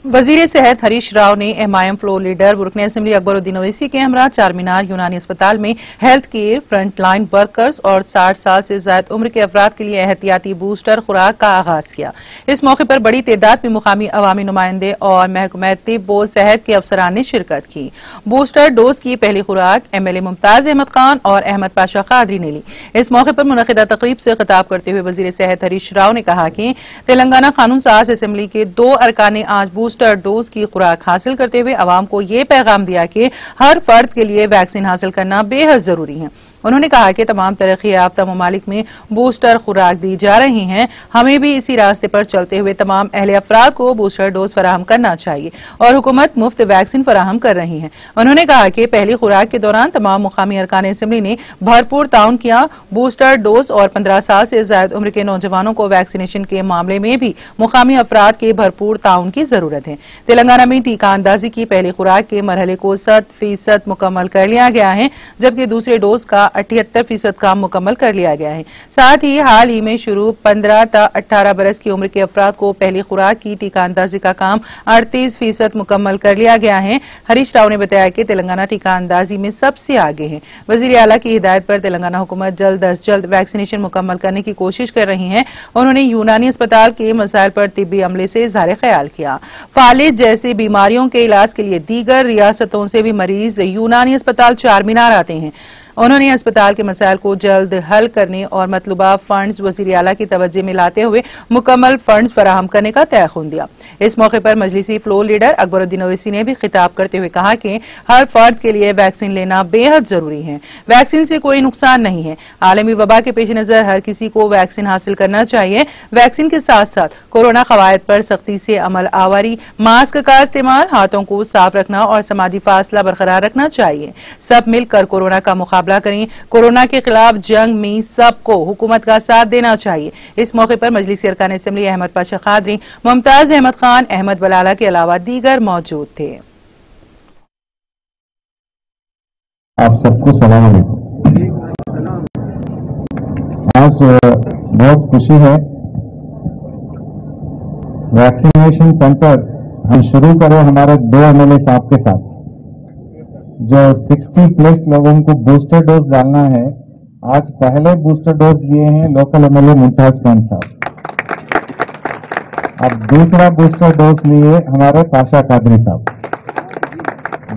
वजीर सेहत हरीश राव ने एमआईएम फ्लोर लीडर रुकन असेंबली अकबरुद्दीन ओवैसी के हमरा चारमीनार यूनानी अस्पताल में हेल्थ केयर फ्रंटलाइन वर्कर्स और 60 साल से ज्यादा उम्र के अफराद के लिए एहतियाती बूस्टर खुराक का आगाज किया। इस मौके पर बड़ी तादाद में मुकामी अवामी नुमाइंदे और महकमा तिब व सेहत के अफसरान ने शिरकत की। बूस्टर डोज की पहली खुराक MLA मुमताज अहमद खान और अहमद पाशा कादरी ने ली। इस मौके पर मुनक़िदा तकरीब से खिताब करते हुए वजीर सेहत हरीश राव ने कहा कि तेलंगाना कानून साज असेंबली के 2 अरकान ने आज बूस्टर डोज की खुराक हासिल करते हुए अवाम को ये पैगाम दिया कि हर फर्द के लिए वैक्सीन हासिल करना बेहद जरूरी है। उन्होंने कहा कि तमाम तरक्की याफ्ता ममालिक में बूस्टर खुराक दी जा रही हैं, हमें भी इसी रास्ते पर चलते हुए तमाम अहले अफराद को बूस्टर डोज फराहम करना चाहिए और हुकूमत मुफ्त वैक्सीन फराहम कर रही है। उन्होंने कहा कि पहली खुराक के दौरान तमाम मुकामी अरकान असेंबली ने भरपूर ताउन किया। बूस्टर डोज और 15 साल से ज्यादा उम्र के नौजवानों को वैक्सीनेशन के मामले में भी मुकामी अफराद के भरपूर ताउन की जरूरत है। तेलंगाना में टीका अंदाजी की पहली खुराक के मरहले को 100% मुकम्मल कर लिया गया है, जबकि दूसरे डोज का 78% काम मुकम्मल कर लिया गया है। साथ ही हाल ही में शुरू 15 से 18 बरस की उम्र के अफराद को पहली खुराक की टीका अंदाजी का काम 38% मुकम्मल कर लिया गया है। हरीश राव ने बताया कि तेलंगाना टीका अंदाजी में सबसे आगे है। वजीर आला की हिदायत पर तेलंगाना हुकूमत जल्द अज जल्द वैक्सीनेशन मुकम्मल करने की कोशिश कर रही है। उन्होंने यूनानी अस्पताल के मसाइल पर तिब्बी अमले से इज़हार ख्याल किया। फालिज जैसी बीमारियों के इलाज के लिए दीगर रियासतों से भी मरीज यूनानी अस्पताल चारमीनार आते हैं। उन्होंने अस्पताल के मसाइल को जल्द हल करने और मतलूबा फंड्स वज़ीर आला की तवज्जो में लाते हुए मुकम्मल फंड्स फराहम करने का तयख़ुन दिया। इस मौके पर मजलिसी फ्लोर लीडर अकबरुद्दीन ओवैसी ने भी खिताब करते हुए कहा कि हर फर्द के लिए वैक्सीन लेना बेहद जरूरी है। वैक्सीन से कोई नुकसान नहीं है। आलमी वबा के पेश नजर हर किसी को वैक्सीन हासिल करना चाहिए। वैक्सीन के साथ साथ कोरोना कवायद पर सख्ती से अमल आवारी, मास्क का इस्तेमाल, हाथों को साफ रखना और समाजी फासला बरकरार रखना चाहिए। सब मिलकर कोरोना का मुकाबला करें। कोरोना के खिलाफ जंग में सबको हुकूमत का साथ देना चाहिए। इस मौके पर मजलिसी अरकान असेंबली अहमद पाशा कादरी, मुमताज अहमद खान, अहमद बलाला के अलावा दीगर मौजूद थे। आप सबको सलाम अलैकुम। आज बहुत खुशी है, वैक्सीनेशन सेंटर हम शुरू करें हमारे 2 MLA साहब के साथ, जो 60+ लोगों को बूस्टर डोज डालना है। आज पहले बूस्टर डोज लिए हैं लोकल MLA मुमताज खान साहब, अब दूसरा बूस्टर डोज लिए हमारे पाशा कादरी साहब।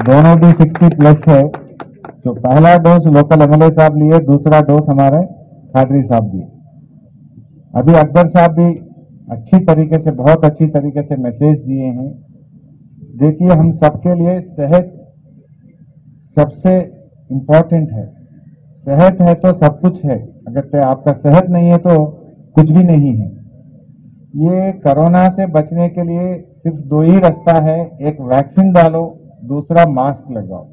दोनों भी 60+ है। जो पहला डोज लोकल MLA साहब लिए, दूसरा डोज हमारे कादरी साहब दिए। अभी अकबर साहब भी अच्छी तरीके से, बहुत अच्छी तरीके से मैसेज दिए हैं। देखिए, हम सबके लिए सेहत सबसे इंपॉर्टेंट है। सेहत है तो सब कुछ है, अगर आपका सेहत नहीं है तो कुछ भी नहीं है। ये कोरोना से बचने के लिए सिर्फ 2 ही रास्ता है, एक वैक्सीन डालो, दूसरा मास्क लगाओ।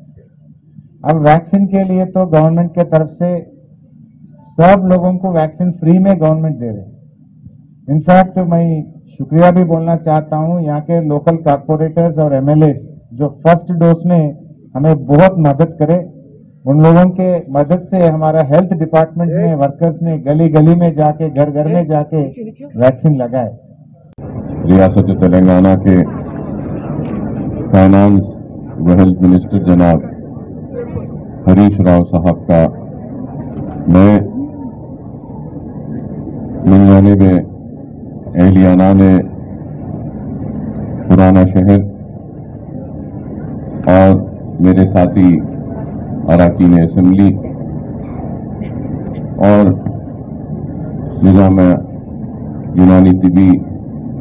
अब वैक्सीन के लिए तो गवर्नमेंट के तरफ से सब लोगों को वैक्सीन फ्री में गवर्नमेंट दे रहे हैं। इनफैक्ट मैं शुक्रिया भी बोलना चाहता हूँ यहाँ के लोकल कॉर्पोरेटर्स और MLAs जो फर्स्ट डोज में हमें बहुत मदद करे। उन लोगों के मदद से हमारा हेल्थ डिपार्टमेंट में वर्कर्स ने गली गली में जाके, घर घर में जाके वैक्सीन लगाए। रियासत तेलंगाना के फाइनेंस व हेल्थ मिनिस्टर जनाब हरीश राव साहब का मैं min जानिब एहलियाना ने पुराना शहर और मेरे साथी अरकान असेंबली और निज़ाम यूनानी तिबी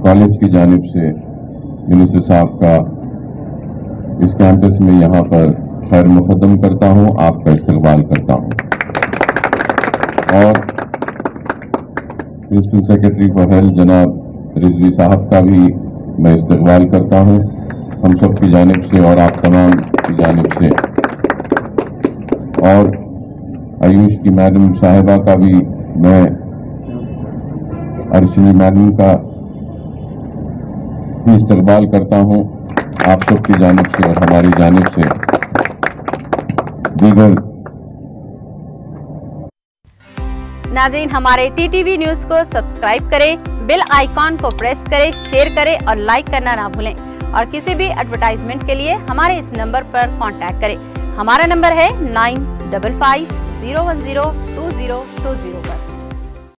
कॉलेज की जानिब से मिनिस्टर साहब का इस कैंपस में यहाँ पर खैर मुक़द्दम करता हूँ, आपका इस्तकबाल करता हूँ। और प्रिंसिपल सेक्रेटरी फॉर हेल्थ जनाब रिजवी साहब का भी मैं इस्तकबाल करता हूँ, हम सब की जानिब से और आप तमाम की जानिब से। और आयुष की मैडम साहिबा का भी मैं, अर्शनी मैडम का भी इस्तकबाल करता हूँ, आप सब की जानिब से और हमारी जानिब से। दीगर नाज़रीन, हमारे TTV न्यूज को सब्सक्राइब करें, बेल आइकॉन को प्रेस करें, शेयर करें और लाइक करना ना भूलें। और किसी भी एडवर्टाइजमेंट के लिए हमारे इस नंबर पर कांटेक्ट करें। हमारा नंबर है 9550102020 पर।